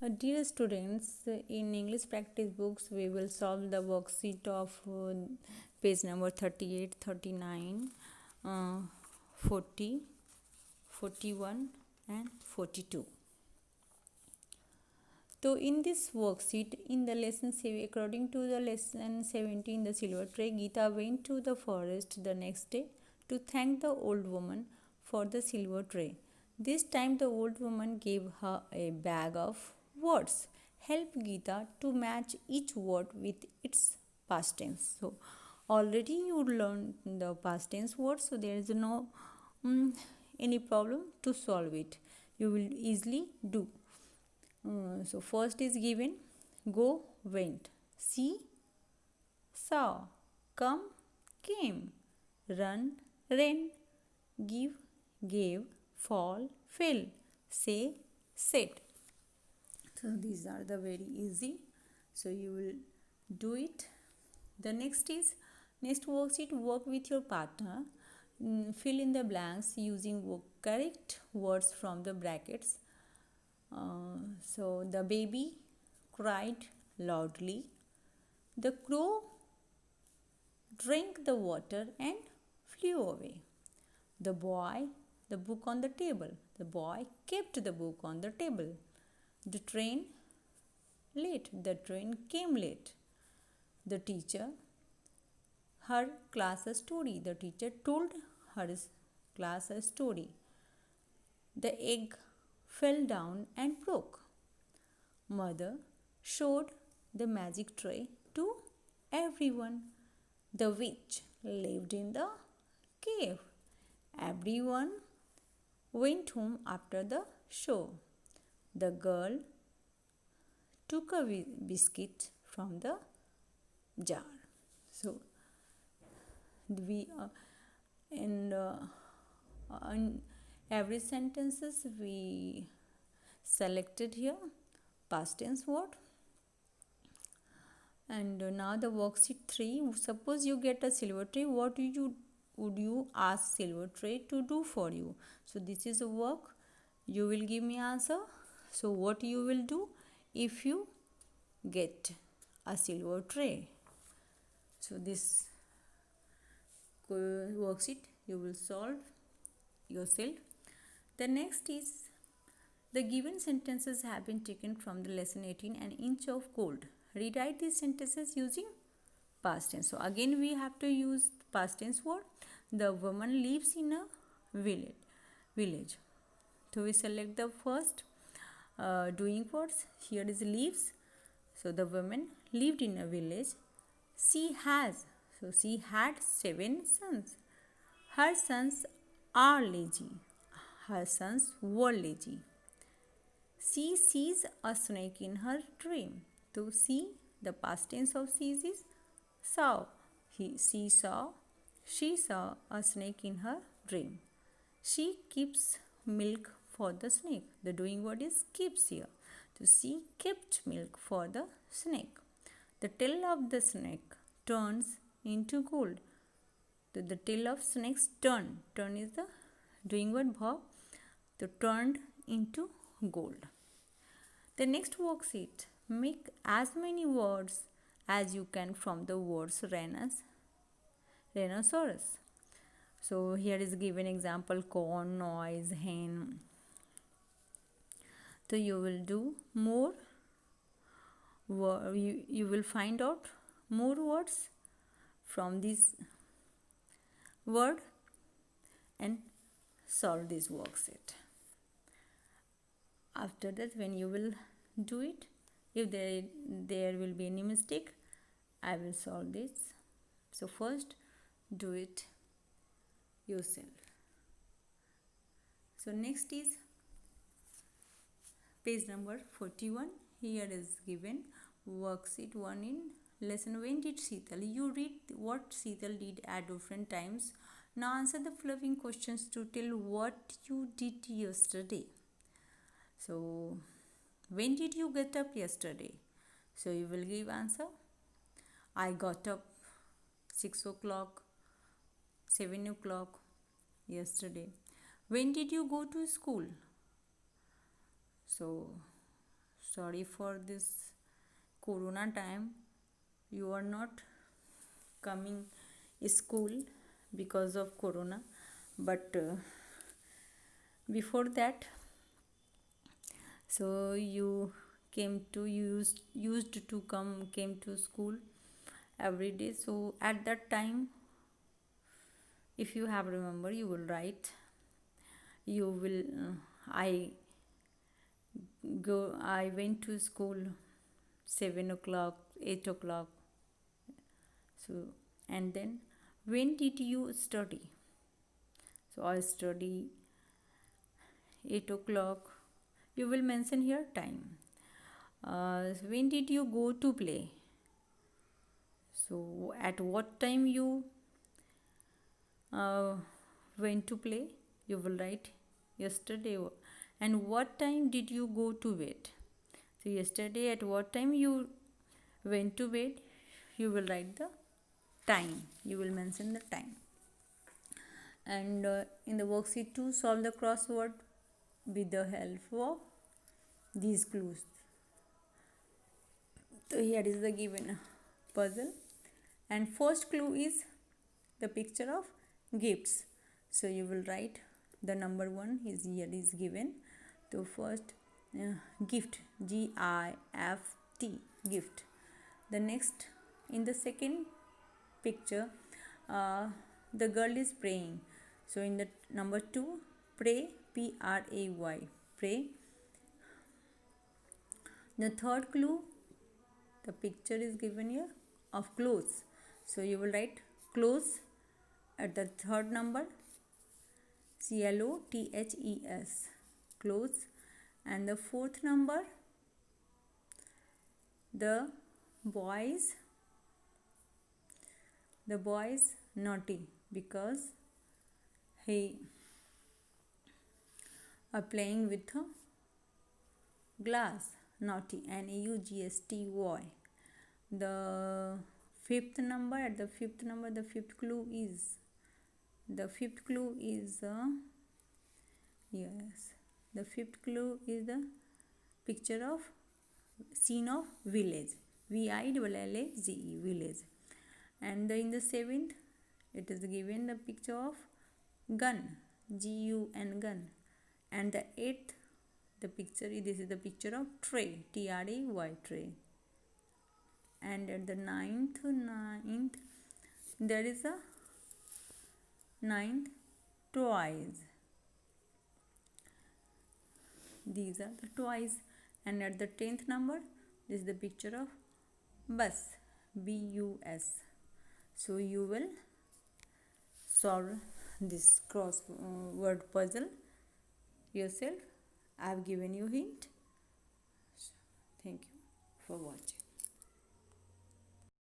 Dear students, in English practice books, we will solve the worksheet of page number 38, 39, 40, 41, and 42. So, in this worksheet, in the lesson 7, according to the lesson 17, the silver tray, Geeta went to the forest the next day to thank the old woman for the silver tray. This time, the old woman gave her a bag of words. Help Geeta to match each word with its past tense. So, already you learned the past tense words, so there is no any problem to solve it. You will easily do. So first is given go, went, see, saw, come, came, run, ran, give, gave, fall, fell, say, said. So these are the very easy. So you will do it. The next worksheet, work with your partner. Fill in the blanks using correct words from the brackets. So the baby cried loudly. The crow drank the water and flew away. The boy, the book on the table. The boy kept the book on the table. The train late. The train came late. The teacher, her class a story. The teacher told her class a story. The egg fell down and broke. Mother showed the magic tray to everyone. The witch lived in the cave. Everyone went home after the show. The girl took a biscuit from the jar. So we in every sentences we selected here past tense word. And now the worksheet 3. Suppose you get a silver tray, what would you ask silver tray to do for you? So this is a work. You will give me answer. So what you will do if you get a silver tray? So this worksheet you will solve yourself. The next is the given sentences have been taken from the lesson 18, an inch of gold. Rewrite these sentences using past tense. So again we have to use past tense word. The woman lives in a village. So we select the first doing words. Here is lives. So the woman lived in a village. She had 7 sons. Her sons are lazy. Her sons were lazy. She sees a snake in her dream. To see, the past tense of sees is saw. She saw a snake in her dream. She keeps milk for the snake. The doing word is keeps here. So she kept milk for the snake. The tail of the snake turns into gold. The tail of snakes turn. Turn is the doing word verb. So turned into gold. The next worksheet. Make as many words as you can from the words rhinoceros. So here is given example corn, noise, hen. So you will do more. You will find out more words from this word and solve this worksheet. After that, when you will do it, if there will be any mistake, I will solve this. So first do it yourself. So next is page number 41. Here is given worksheet 1 in lesson. When did Sheetal? You read what Sheetal did at different times. Now answer the following questions to tell what you did yesterday. So when did you get up yesterday? So you will give answer. I got up 6 o'clock, 7 o'clock yesterday. When did you go to school? So sorry for this corona time. You are not coming school because of corona, but before that, so you used to came to school every day. So at that time, if you have remember, you will write, you will I went to school 7 o'clock, 8 o'clock. So, and then when did you study? So I study 8 o'clock. You will mention here time. When did you go to play? So at what time you went to play? You will write yesterday. And what time did you go to bed? So yesterday at what time you went to bed? You will write the time. You will mention the time. And in the worksheet 2, solve the crossword with the help of these clues. So here is the given puzzle, and first clue is the picture of gifts. So you will write the number 1 is here is given. So first gift, GIFT, gift. The next, in the second picture, the girl is praying. So in the number 2, pray, PRAY, pray. The third clue, the picture is given here of clothes. So you will write clothes at the third number, CLOTHES, clothes. And the fourth number, the boys naughty, because he are playing with a glass, naughty, NAUGSTY. The fifth number, at the fifth number, the fifth clue is yes, the fifth clue is the picture of scene of village, VILLAGE, village. And in the seventh, it is given the picture of gun, GUN, gun. And the eighth, the picture, this is the picture of tray, TRAY, tray. And at the ninth, there is a ninth, toys. These are the toys. And at the 10th number, this is the picture of bus, BUS. So you will solve this crossword puzzle yourself. I have given you hint. Thank you for watching.